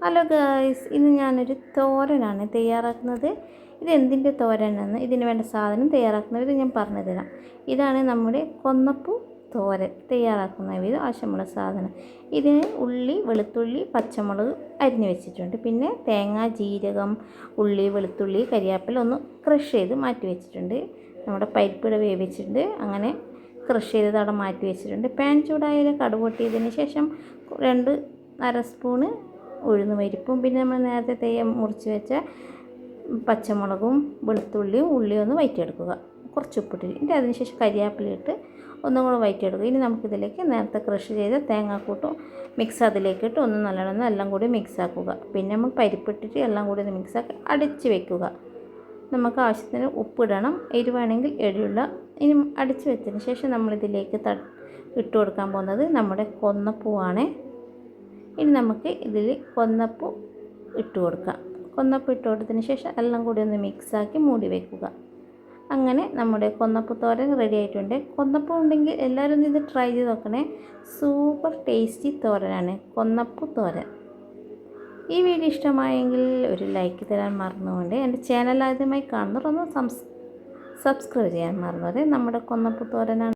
Hello guys, ഇന്ന് ഞാനൊരു തോരനാണ് തയ്യാറാക്കുന്നത്. ഇതെന്തിൻ്റെ തോരനാണെന്ന് ഇതിന് വേണ്ട സാധനം തയ്യാറാക്കുന്ന വിധം ഞാൻ പറഞ്ഞു തരാം. ഇതാണ് നമ്മുടെ കൊന്നപ്പൂ തോരൻ തയ്യാറാക്കുന്ന വിധം ആവശ്യമുള്ള സാധനം. ഇതിന് ഉള്ളി, വെളുത്തുള്ളി, പച്ചമുളക് അരിഞ്ഞ് വെച്ചിട്ടുണ്ട്. പിന്നെ തേങ്ങ, ജീരകം, ഉള്ളി, വെളുത്തുള്ളി, കരിയാപ്പില ഒന്ന് ക്രഷ് ചെയ്ത് മാറ്റി വെച്ചിട്ടുണ്ട്. നമ്മുടെ പരിപ്പിട വേവിച്ചിട്ടുണ്ട്. അങ്ങനെ ക്രഷ് ചെയ്തത് അവിടെ മാറ്റി വെച്ചിട്ടുണ്ട്. പാൻ ചൂടായാൽ കടുക് പൊട്ടിയതിന് ശേഷം 2 സ്പൂണ് ഉഴുന്ന് പരിപ്പും പിന്നെ നമ്മൾ നേരത്തെ മുറിച്ച് വെച്ച പച്ചമുളകും വെളുത്തുള്ളിയും ഉള്ളിയും ഒന്ന് വഴറ്റിയെടുക്കുക. കുറച്ച് ഉപ്പിട്ടിട്ട് ഇനി അതിനുശേഷം കരിയാപ്പിലിട്ട് ഒന്നും കൂടെ വഴറ്റിയെടുക്കുക. ഇനി നമുക്കിതിലേക്ക് നേരത്തെ ക്രഷ് ചെയ്ത തേങ്ങാക്കൂട്ടും മിക്സ് അതിലേക്കിട്ട് ഒന്ന് നല്ലോണം എല്ലാം കൂടി മിക്സ് ആക്കുക. പിന്നെ നമ്മൾ പരിപ്പിട്ടിട്ട് എല്ലാം കൂടി ഒന്ന് മിക്സാക്കി അടിച്ച് വെക്കുക. നമുക്ക് ആവശ്യത്തിന് ഉപ്പിടണം, എരിവാണെങ്കിൽ എരിവില്ല. ഇനി അടിച്ച് വെച്ചതിന് ശേഷം നമ്മളിതിലേക്ക് ഇട്ട് കൊടുക്കാൻ പോകുന്നത് നമ്മുടെ കൊന്നപ്പൂവാണ്. ഇനി നമുക്ക് ഇതിൽ കൊന്നപ്പൂ ഇട്ട് കൊടുക്കാം. കൊന്നപ്പൂ ഇട്ട് കൊടുത്തതിന് ശേഷം എല്ലാം കൂടി ഒന്ന് മിക്സാക്കി മൂടി വയ്ക്കുക. അങ്ങനെ നമ്മുടെ കൊന്നപ്പൂ തോരൻ റെഡി ആയിട്ടുണ്ട്. കൊന്നപ്പൂ ഉണ്ടെങ്കിൽ എല്ലാവരും ഇത് ട്രൈ ചെയ്ത് നോക്കണേ. സൂപ്പർ ടേസ്റ്റി തോരനാണ് കൊന്നപ്പൂ തോരൻ. ഈ വീഡിയോ ഇഷ്ടമായെങ്കിൽ ഒരു ലൈക്ക് തരാൻ മറന്നുകൊണ്ട് എൻ്റെ ചാനൽ ആദ്യമായി കാണുന്നവർ ഒന്ന് സബ്സ്ക്രൈബ് ചെയ്യാൻ മറന്നുകൊണ്ട് നമ്മുടെ കൊന്നപ്പൂ തോരനാണ്.